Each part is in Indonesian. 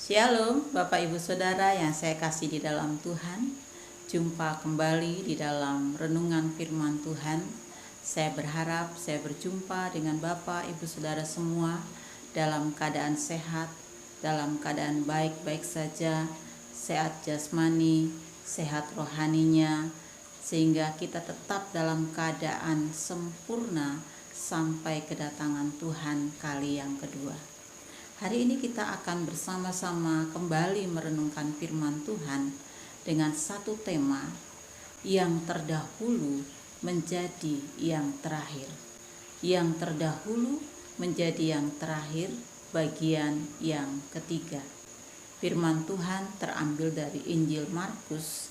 Shalom Bapak Ibu Saudara yang saya kasih di dalam Tuhan. Jumpa kembali di dalam renungan firman Tuhan. Saya berharap saya berjumpa dengan Bapak Ibu Saudara semua dalam keadaan sehat, dalam keadaan baik-baik saja, sehat jasmani, sehat rohaninya, sehingga kita tetap dalam keadaan sempurna sampai kedatangan Tuhan kali yang kedua. Hari ini kita akan bersama-sama kembali merenungkan firman Tuhan dengan satu tema yang terdahulu menjadi yang terakhir. Yang terdahulu menjadi yang terakhir, bagian yang ketiga. Firman Tuhan terambil dari Injil Markus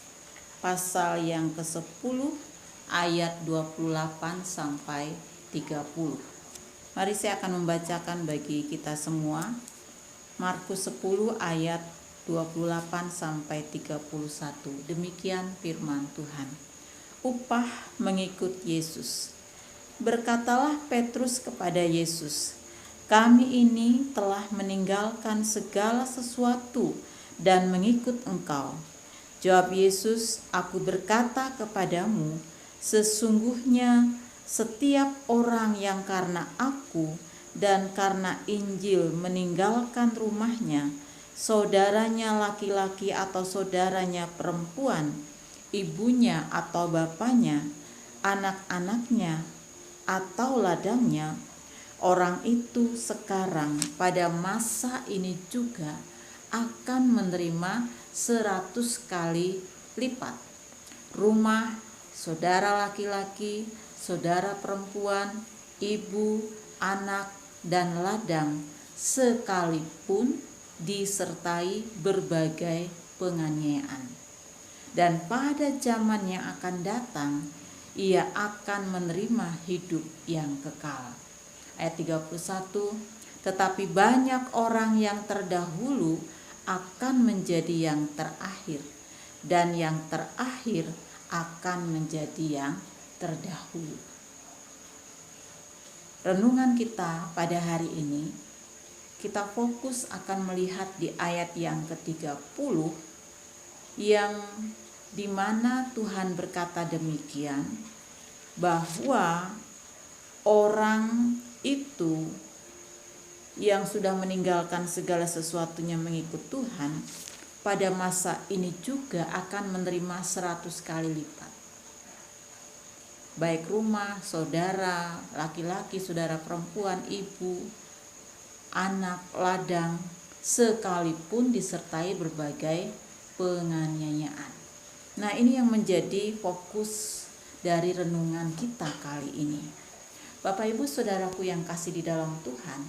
pasal yang ke-10 ayat 28 sampai 30. Mari saya akan membacakan bagi kita semua Markus 10 ayat 28 sampai 31. Demikian firman Tuhan. Upah mengikut Yesus. Berkatalah Petrus kepada Yesus, "Kami ini telah meninggalkan segala sesuatu dan mengikut Engkau." Jawab Yesus, "Aku berkata kepadamu, sesungguhnya setiap orang yang karena aku dan karena Injil meninggalkan rumahnya, saudaranya laki-laki atau saudaranya perempuan, ibunya atau bapaknya, anak-anaknya atau ladangnya, orang itu sekarang pada masa ini juga akan menerima 100 kali lipat. Rumah, saudara laki-laki, saudara perempuan, ibu, anak, dan ladang, sekalipun disertai berbagai penganiayaan. Dan pada zaman yang akan datang, ia akan menerima hidup yang kekal." Ayat 31, "Tetapi banyak orang yang terdahulu akan menjadi yang terakhir, dan yang terakhir akan menjadi yang terdahulu." Renungan kita pada hari ini, kita fokus akan melihat di ayat yang ke-30 yang dimana Tuhan berkata demikian, bahwa orang itu yang sudah meninggalkan segala sesuatunya mengikut Tuhan, pada masa ini juga akan menerima 100 kali lipat. Baik rumah, saudara, laki-laki, saudara perempuan, ibu, anak, ladang, sekalipun disertai berbagai penganiayaan. Nah, ini yang menjadi fokus dari renungan kita kali ini. Bapak Ibu Saudaraku yang kasih di dalam Tuhan,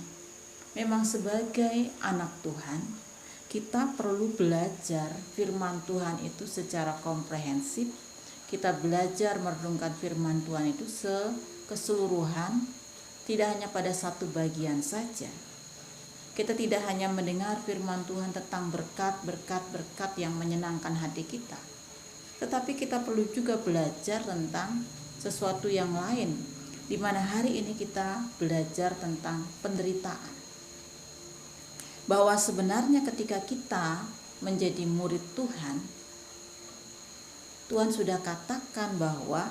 memang sebagai anak Tuhan, kita perlu belajar firman Tuhan itu secara komprehensif. Kita belajar merenungkan firman Tuhan itu keseluruhan, tidak hanya pada satu bagian saja. Kita tidak hanya mendengar firman Tuhan tentang berkat yang menyenangkan hati kita, tetapi kita perlu juga belajar tentang sesuatu yang lain, di mana hari ini kita belajar tentang penderitaan. Bahwa sebenarnya ketika kita menjadi murid Tuhan, Tuhan sudah katakan bahwa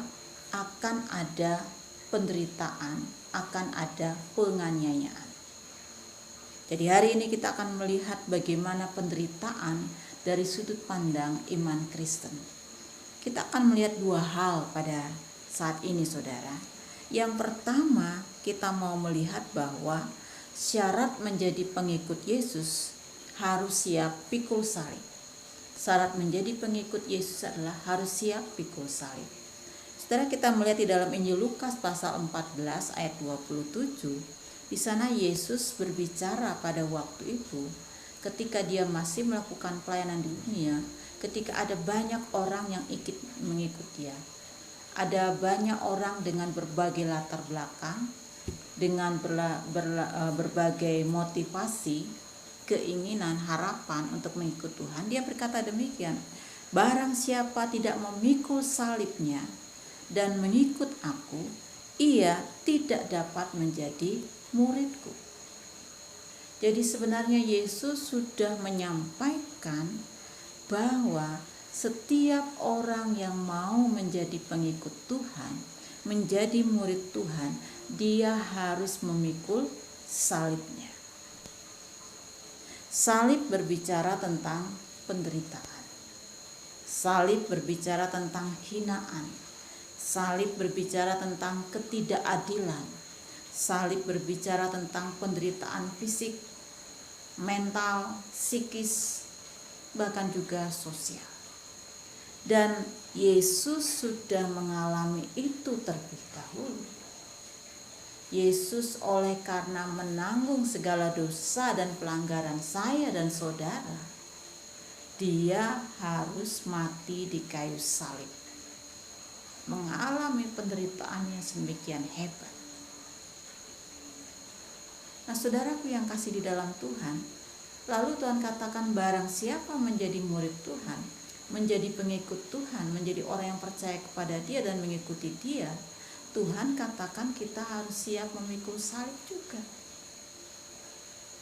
akan ada penderitaan, akan ada penganiayaan. Jadi hari ini kita akan melihat bagaimana penderitaan dari sudut pandang iman Kristen. Kita akan melihat dua hal pada saat ini, saudara. Yang pertama, kita mau melihat bahwa syarat menjadi pengikut Yesus harus siap pikul salib. Syarat menjadi pengikut Yesus adalah harus siap pikul salib. Saudara, kita melihat di dalam Injil Lukas pasal 14 ayat 27. Di sana Yesus berbicara pada waktu itu ketika dia masih melakukan pelayanan di dunia, ketika ada banyak orang yang ikut mengikut dia. Ada banyak orang dengan berbagai latar belakang, dengan berbagai motivasi, keinginan, harapan untuk mengikut Tuhan. Dia berkata demikian, "Barang siapa tidak memikul salibnya dan mengikut aku, ia tidak dapat menjadi muridku." Jadi sebenarnya Yesus sudah menyampaikan bahwa setiap orang yang mau menjadi pengikut Tuhan, menjadi murid Tuhan, dia harus memikul salibnya. Salib berbicara tentang penderitaan. Salib berbicara tentang hinaan. Salib berbicara tentang ketidakadilan. Salib berbicara tentang penderitaan fisik, mental, psikis, bahkan juga sosial. Dan Yesus sudah mengalami itu terlebih dahulu. Yesus oleh karena menanggung segala dosa dan pelanggaran saya dan saudara, dia harus mati di kayu salib, mengalami penderitaan yang sedemikian hebat. Nah, saudaraku yang kasih di dalam Tuhan, lalu Tuhan katakan barang siapa menjadi murid Tuhan, menjadi pengikut Tuhan, menjadi orang yang percaya kepada dia dan mengikuti dia, Tuhan katakan kita harus siap memikul salib juga.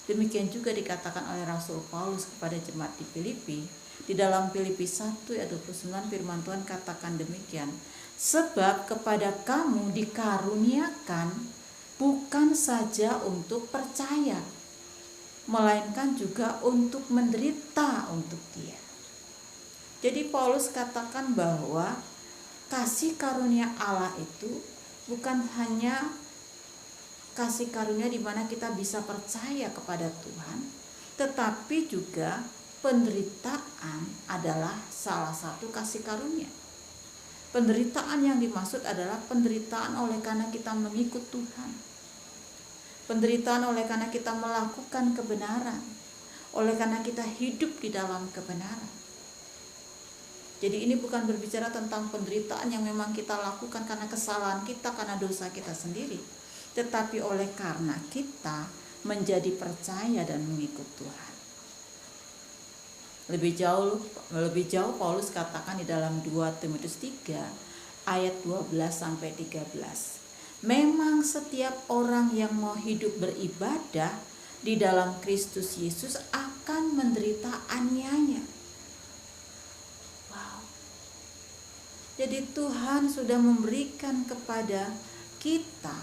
Demikian juga dikatakan oleh Rasul Paulus kepada jemaat di Filipi. Di dalam Filipi 1 ayat 29 firman Tuhan katakan demikian. Sebab kepada kamu dikaruniakan bukan saja untuk percaya, melainkan juga untuk menderita untuk dia. Jadi Paulus katakan bahwa kasih karunia Allah itu bukan hanya kasih karunia di mana kita bisa percaya kepada Tuhan, tetapi juga penderitaan adalah salah satu kasih karunia. Penderitaan yang dimaksud adalah penderitaan oleh karena kita mengikut Tuhan. Penderitaan oleh karena kita melakukan kebenaran, oleh karena kita hidup di dalam kebenaran. Jadi ini bukan berbicara tentang penderitaan yang memang kita lakukan karena kesalahan kita, karena dosa kita sendiri, tetapi oleh karena kita menjadi percaya dan mengikut Tuhan. Lebih jauh Paulus katakan di dalam 2 Timotius 3 ayat 12 sampai 13. Memang setiap orang yang mau hidup beribadah di dalam Kristus Yesus akan menderita aniaya. Wow. Jadi Tuhan sudah memberikan kepada kita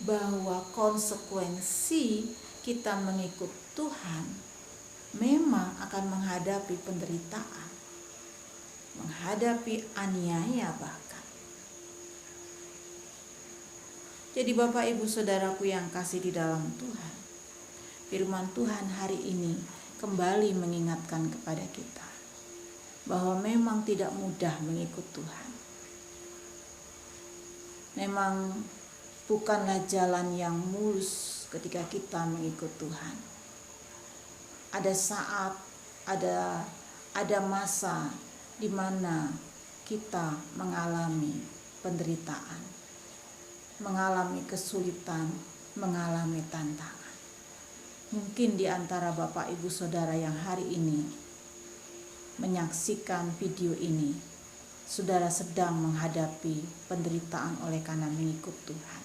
bahwa konsekuensi kita mengikut Tuhan memang akan menghadapi penderitaan, menghadapi aniaya bahkan. Jadi Bapak Ibu Saudaraku yang kasih di dalam Tuhan, firman Tuhan hari ini kembali mengingatkan kepada kita bahwa memang tidak mudah mengikut Tuhan. Memang bukanlah jalan yang mulus ketika kita mengikut Tuhan. Ada saat, ada masa di mana kita mengalami penderitaan, mengalami kesulitan, mengalami tantangan. Mungkin di antara Bapak Ibu Saudara yang hari ini menyaksikan video ini, saudara sedang menghadapi penderitaan oleh karena mengikut Tuhan.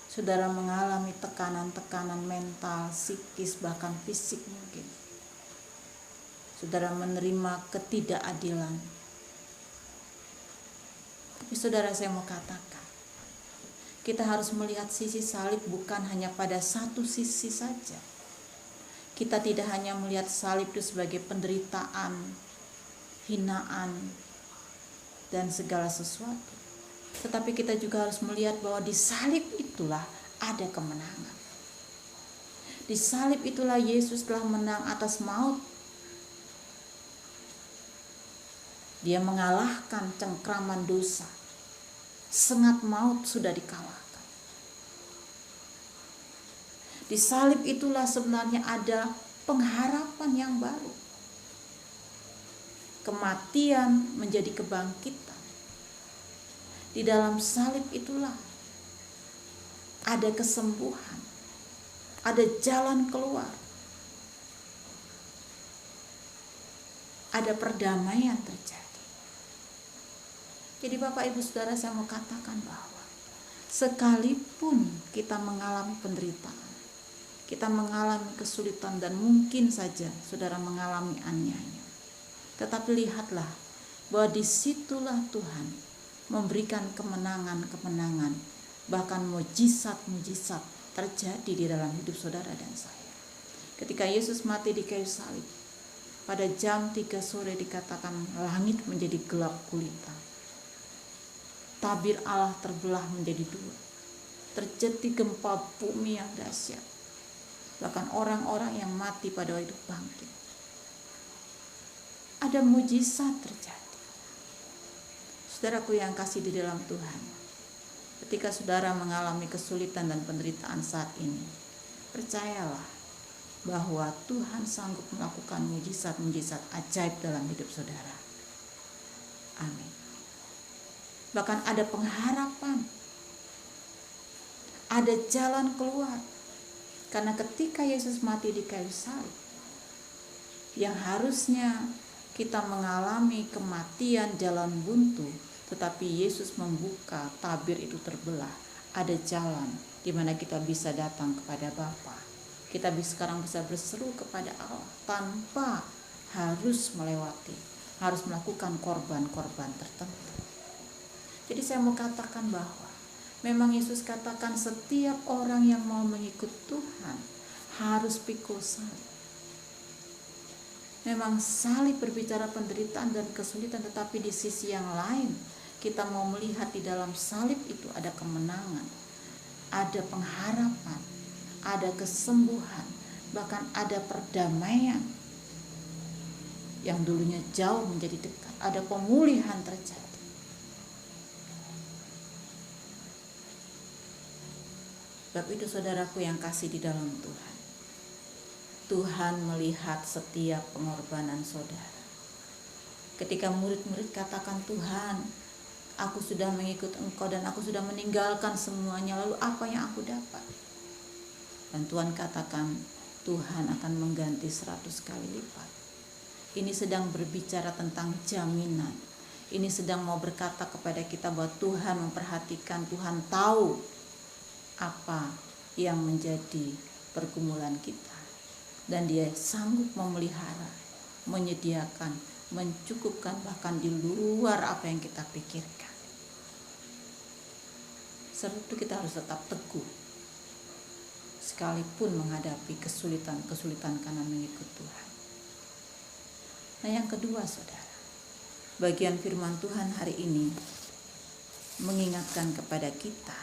Saudara mengalami tekanan-tekanan mental, psikis, bahkan fisik mungkin. Saudara menerima ketidakadilan. Tapi saudara, saya mau katakan, kita harus melihat sisi salib bukan hanya pada satu sisi saja. Kita tidak hanya melihat salib itu sebagai penderitaan, hinaan, dan segala sesuatu. Tetapi kita juga harus melihat bahwa di salib itulah ada kemenangan. Di salib itulah Yesus telah menang atas maut. Dia mengalahkan cengkraman dosa. Sengat maut sudah dikalahkan. Di salib itulah sebenarnya ada pengharapan yang baru. Kematian menjadi kebangkitan. Di dalam salib itulah ada kesembuhan, ada jalan keluar, ada perdamaian terjadi. Jadi Bapak Ibu Saudara, saya mau katakan bahwa sekalipun kita mengalami penderitaan, kita mengalami kesulitan dan mungkin saja saudara mengalami aniaya. Tetapi lihatlah bahwa disitulah Tuhan memberikan kemenangan-kemenangan, bahkan mujizat-mujizat terjadi di dalam hidup saudara dan saya. Ketika Yesus mati di kayu salib, pada jam 3 sore dikatakan langit menjadi gelap gulita. Tabir Allah terbelah menjadi dua. Terjadi gempa bumi yang dahsyat. Bahkan orang-orang yang mati pada waktu itu bangkit. Ada mujizat terjadi. Saudaraku yang kasih di dalam Tuhan, ketika saudara mengalami kesulitan dan penderitaan saat ini, percayalah bahwa Tuhan sanggup melakukan mujizat-mujizat ajaib dalam hidup saudara. Amin. Bahkan ada pengharapan, ada jalan keluar. Karena ketika Yesus mati di kayu salib, yang harusnya kita mengalami kematian jalan buntu, tetapi Yesus membuka tabir itu terbelah. Ada jalan di mana kita bisa datang kepada Bapa. Kita sekarang bisa berseru kepada Allah tanpa harus melakukan korban-korban tertentu. Jadi saya mau katakan bahwa memang Yesus katakan setiap orang yang mau mengikut Tuhan harus pikul salib. Memang salib berbicara penderitaan dan kesulitan, tetapi di sisi yang lain kita mau melihat di dalam salib itu ada kemenangan, ada pengharapan, ada kesembuhan, bahkan ada perdamaian yang dulunya jauh menjadi dekat, ada pemulihan terjadi. Sebab itu saudaraku yang kasih di dalam Tuhan, Tuhan melihat setiap pengorbanan saudara. Ketika murid-murid katakan, Tuhan, aku sudah mengikut Engkau dan aku sudah meninggalkan semuanya, lalu apa yang aku dapat? Dan Tuhan katakan, Tuhan akan mengganti 100 kali lipat. Ini sedang berbicara tentang jaminan. Ini sedang mau berkata kepada kita bahwa Tuhan memperhatikan, Tuhan tahu apa yang menjadi pergumulan kita. Dan Dia sanggup memelihara, menyediakan, mencukupkan bahkan di luar apa yang kita pikirkan. Sebab itu kita harus tetap teguh, sekalipun menghadapi kesulitan-kesulitan karena mengikut Tuhan. Nah, yang kedua saudara, bagian firman Tuhan hari ini mengingatkan kepada kita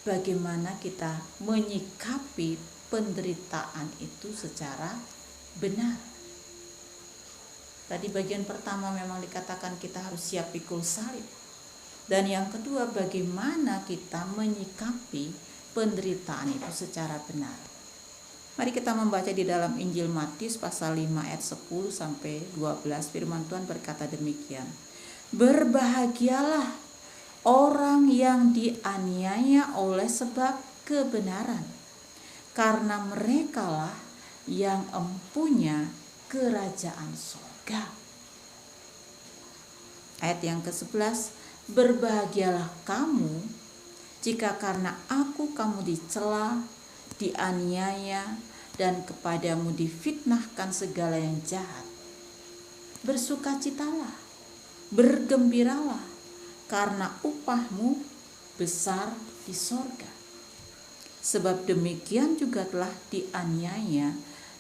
bagaimana kita menyikapi penderitaan itu secara benar. Tadi bagian pertama memang dikatakan kita harus siap pikul salib. Dan yang kedua, bagaimana kita menyikapi penderitaan itu secara benar. Mari kita membaca di dalam Injil Matius pasal 5 ayat 10 sampai 12. Firman Tuhan berkata demikian. Berbahagialah orang yang dianiaya oleh sebab kebenaran, karena merekalah yang empunya kerajaan surga. Ayat yang ke-11, berbahagialah kamu jika karena aku kamu dicela, dianiaya, dan kepadamu difitnahkan segala yang jahat. Bersukacitalah, bergembiralah, karena upahmu besar di sorga. Sebab demikian juga telah dianiaya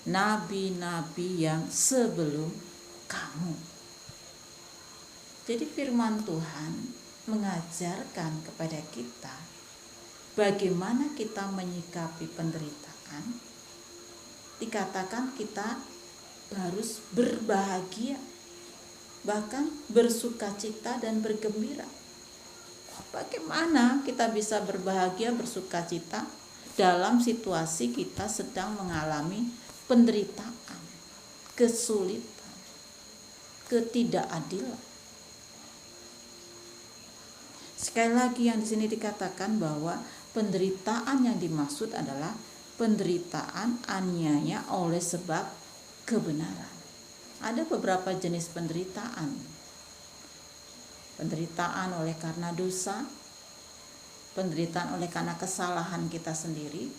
nabi-nabi yang sebelum kamu. Jadi firman Tuhan mengajarkan kepada kita bagaimana kita menyikapi penderitaan. Dikatakan kita harus berbahagia, bahkan bersukacita dan bergembira. Bagaimana kita bisa berbahagia, bersukacita dalam situasi kita sedang mengalami penderitaan, kesulitan, ketidakadilan? Sekali lagi yang di sini dikatakan bahwa penderitaan yang dimaksud adalah penderitaan aniaya oleh sebab kebenaran. Ada beberapa jenis penderitaan. Penderitaan oleh karena dosa, penderitaan oleh karena kesalahan kita sendiri,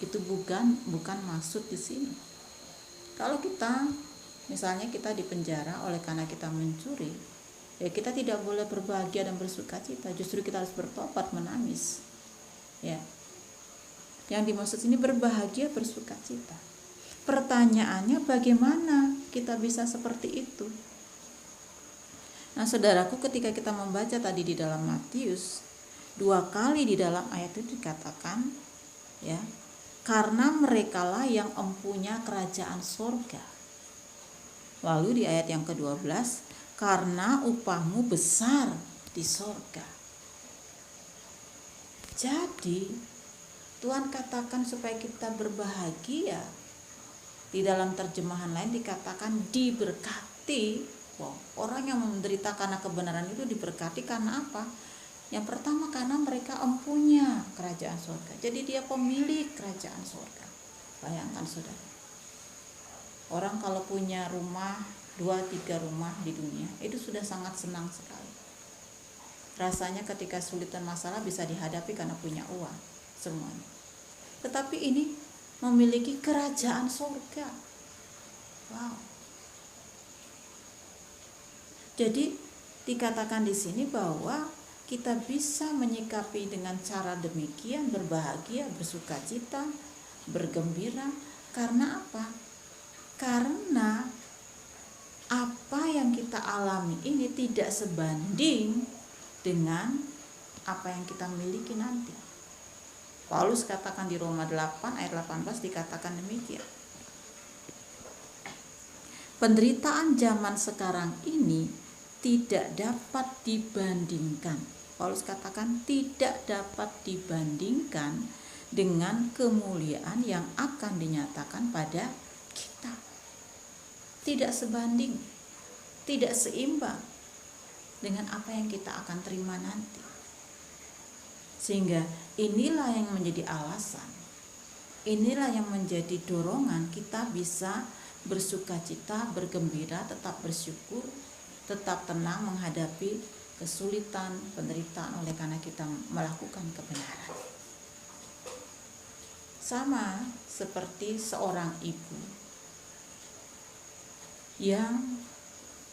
Itu bukan maksud di sini. Kalau kita misalnya kita di penjara oleh karena kita mencuri, ya kita tidak boleh berbahagia dan bersukacita, justru kita harus bertobat, menangis. Ya. Yang dimaksud ini berbahagia, bersukacita. Pertanyaannya, bagaimana kita bisa seperti itu? Nah, saudaraku, ketika kita membaca tadi di dalam Matius, 2 kali di dalam ayat itu dikatakan, ya, karena merekalah yang empunya kerajaan sorga. Lalu di ayat yang ke-12, karena upahmu besar di sorga. Jadi Tuhan katakan supaya kita berbahagia. Di dalam terjemahan lain dikatakan diberkati. Wow, orang yang menderita karena kebenaran itu diberkati karena apa? Yang pertama, karena mereka empunya kerajaan surga. Jadi dia pemilik kerajaan surga. Bayangkan saudara, orang kalau punya rumah 2-3 rumah di dunia, itu sudah sangat senang sekali. Rasanya ketika sulitan masalah bisa dihadapi karena punya uang semuanya. Tetapi ini memiliki kerajaan surga. Wow. Jadi dikatakan di sini bahwa kita bisa menyikapi dengan cara demikian, berbahagia, bersukacita, bergembira. Karena apa? Karena apa yang kita alami ini tidak sebanding dengan apa yang kita miliki nanti. Paulus katakan di Roma 8 ayat 18 dikatakan demikian. Penderitaan zaman sekarang ini tidak dapat dibandingkan. Paulus katakan tidak dapat dibandingkan dengan kemuliaan yang akan dinyatakan pada kita. Tidak sebanding, tidak seimbang dengan apa yang kita akan terima nanti. Sehingga inilah yang menjadi alasan, inilah yang menjadi dorongan kita bisa bersukacita, bergembira, tetap bersyukur, tetap tenang menghadapi kesulitan, penderitaan oleh karena kita melakukan kebenaran. Sama seperti seorang ibu yang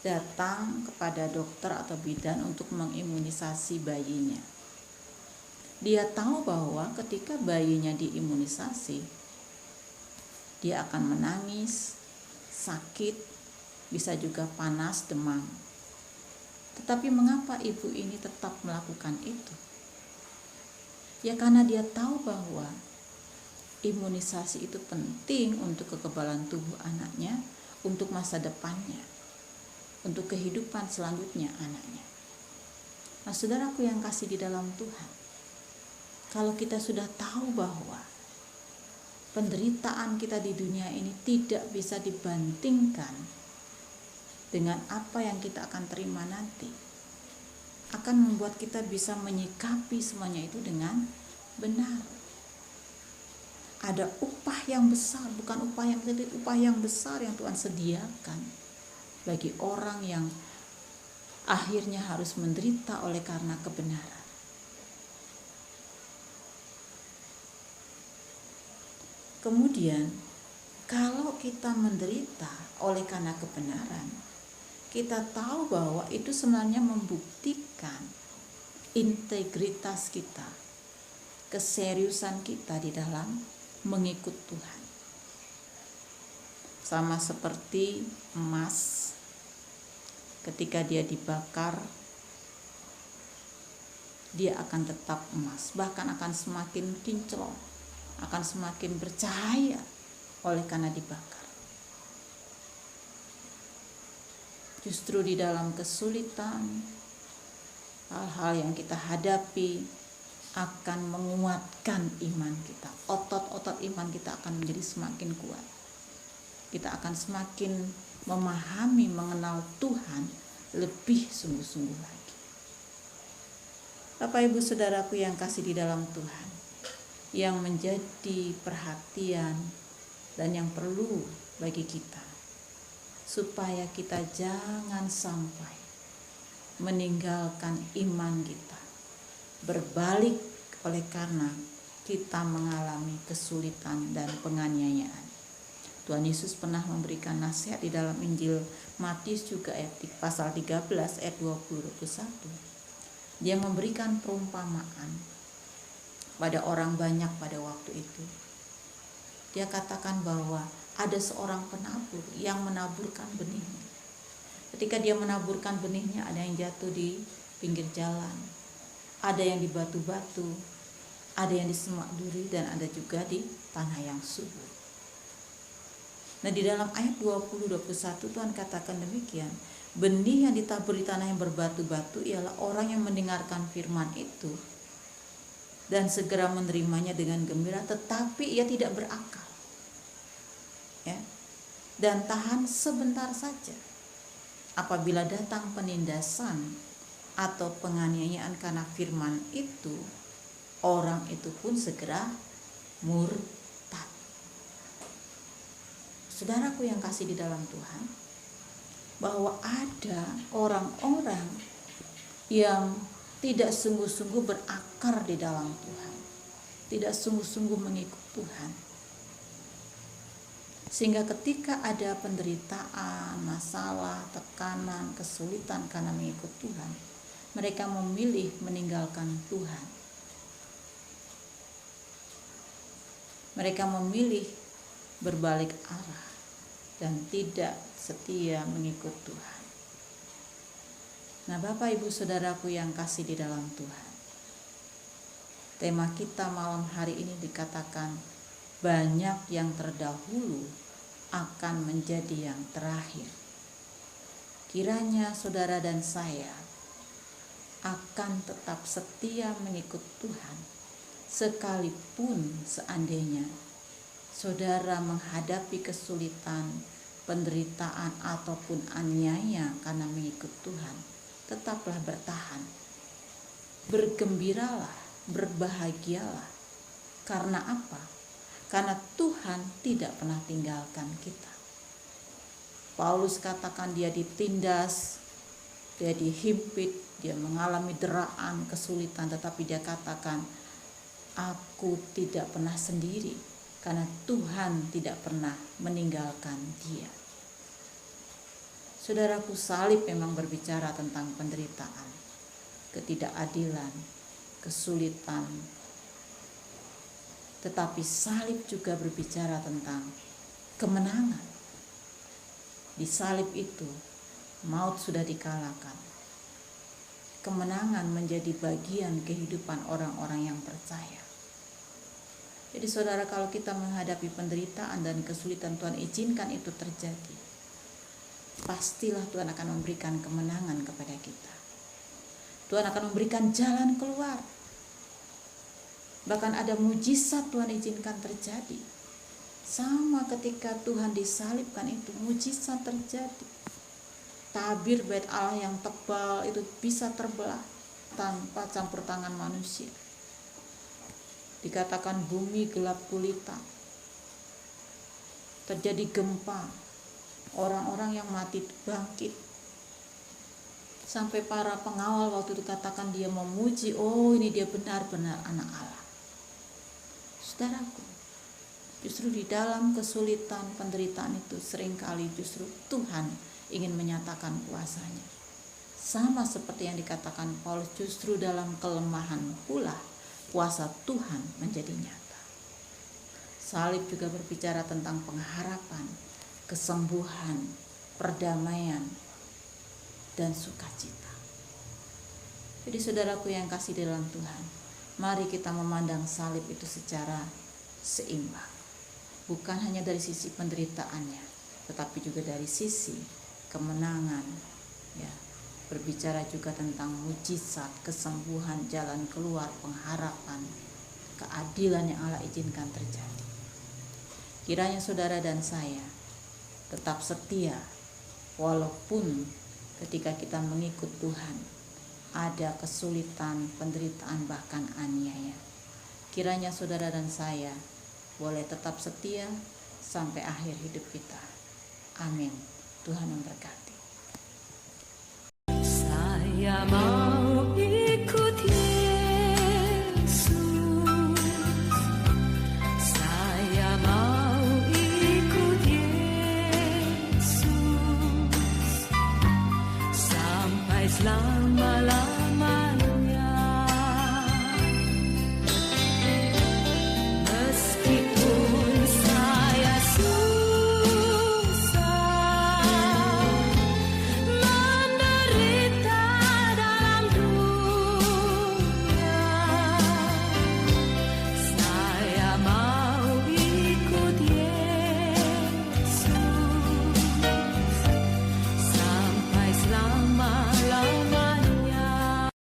datang kepada dokter atau bidan untuk mengimunisasi bayinya. Dia tahu bahwa ketika bayinya diimunisasi, dia akan menangis, sakit, bisa juga panas, demam. Tetapi mengapa ibu ini tetap melakukan itu? Ya karena dia tahu bahwa imunisasi itu penting untuk kekebalan tubuh anaknya, untuk masa depannya, untuk kehidupan selanjutnya anaknya. Nah, saudaraku yang kasih di dalam Tuhan, kalau kita sudah tahu bahwa penderitaan kita di dunia ini tidak bisa dibandingkan dengan apa yang kita akan terima nanti, akan membuat kita bisa menyikapi semuanya itu dengan benar. Ada upah yang besar, bukan upah yang kecil, upah yang besar yang Tuhan sediakan bagi orang yang akhirnya harus menderita oleh karena kebenaran. Kemudian, kalau kita menderita oleh karena kebenaran, kita tahu bahwa itu sebenarnya membuktikan integritas kita, keseriusan kita di dalam mengikut Tuhan. Sama seperti emas, ketika dia dibakar, dia akan tetap emas, bahkan akan semakin kinclong, akan semakin bercahaya oleh karena dibakar. Justru di dalam kesulitan, hal-hal yang kita hadapi akan menguatkan iman kita. Otot-otot iman kita akan menjadi semakin kuat. Kita akan semakin memahami, mengenal Tuhan lebih sungguh-sungguh lagi. Bapak Ibu Saudaraku yang kasih di dalam Tuhan, yang menjadi perhatian dan yang perlu bagi kita, supaya kita jangan sampai meninggalkan iman kita, berbalik oleh karena kita mengalami kesulitan dan penganiayaan. Tuhan Yesus pernah memberikan nasihat di dalam Injil Matius juga pasal 13 ayat 20-21. Dia memberikan perumpamaan pada orang banyak pada waktu itu. Dia katakan bahwa ada seorang penabur yang menaburkan benihnya. Ketika dia menaburkan benihnya, ada yang jatuh di pinggir jalan, ada yang di batu-batu, ada yang di semak duri, dan ada juga di tanah yang subur. Nah, di dalam ayat 20-21 Tuhan katakan demikian. Benih yang ditabur di tanah yang berbatu-batu ialah orang yang mendengarkan firman itu dan segera menerimanya dengan gembira, tetapi ia tidak berakal. Ya. Dan tahan sebentar saja. Apabila datang penindasan atau penganiayaan karena firman itu, orang itu pun segera murtad. Saudaraku yang kasih di dalam Tuhan, bahwa ada orang-orang yang tidak sungguh-sungguh berakar di dalam Tuhan, tidak sungguh-sungguh mengikut Tuhan, sehingga ketika ada penderitaan, masalah, tekanan, kesulitan karena mengikut Tuhan, mereka memilih meninggalkan Tuhan. Mereka memilih berbalik arah dan tidak setia mengikut Tuhan. Nah, Bapak Ibu Saudaraku yang kasih di dalam Tuhan, tema kita malam hari ini dikatakan banyak yang terdahulu akan menjadi yang terakhir. Kiranya saudara dan saya akan tetap setia mengikut Tuhan, sekalipun seandainya saudara menghadapi kesulitan, penderitaan, ataupun aniaya karena mengikut Tuhan. Tetaplah bertahan, bergembiralah, berbahagialah. Karena apa? Karena Tuhan tidak pernah tinggalkan kita. Paulus katakan dia ditindas, dia dihimpit, dia mengalami deraan, kesulitan, tetapi dia katakan, aku tidak pernah sendiri, karena Tuhan tidak pernah meninggalkan dia. Saudaraku, salib memang berbicara tentang penderitaan, ketidakadilan, kesulitan. Tetapi salib juga berbicara tentang kemenangan. Di salib itu, maut sudah dikalahkan. Kemenangan menjadi bagian kehidupan orang-orang yang percaya. Jadi saudara, kalau kita menghadapi penderitaan dan kesulitan, Tuhan izinkan itu terjadi, pastilah Tuhan akan memberikan kemenangan kepada kita. Tuhan akan memberikan jalan keluar. Bahkan ada mujizat Tuhan izinkan terjadi. Sama ketika Tuhan disalibkan itu, mujizat terjadi. Tabir bait Allah yang tebal itu bisa terbelah tanpa campur tangan manusia. Dikatakan bumi gelap gulita, terjadi gempa, orang-orang yang mati bangkit, sampai para pengawal waktu itu katakan dia memuji, oh ini dia benar-benar anak Allah. Saudaraku, justru di dalam kesulitan, penderitaan itu seringkali justru Tuhan ingin menyatakan kuasanya. Sama seperti yang dikatakan Paulus, justru dalam kelemahan pula kuasa Tuhan menjadi nyata. Salib juga berbicara tentang pengharapan, kesembuhan, perdamaian, dan sukacita. Jadi saudaraku yang kasih dalam Tuhan, mari kita memandang salib itu secara seimbang. Bukan hanya dari sisi penderitaannya, tetapi juga dari sisi kemenangan, ya. Berbicara juga tentang mujizat, kesembuhan, jalan keluar, pengharapan, keadilan yang Allah izinkan terjadi. Kiranya saudara dan saya tetap setia, walaupun ketika kita mengikut Tuhan ada kesulitan, penderitaan, bahkan aniaya. Kiranya saudara dan saya boleh tetap setia sampai akhir hidup kita. Amin. Tuhan memberkati. Saya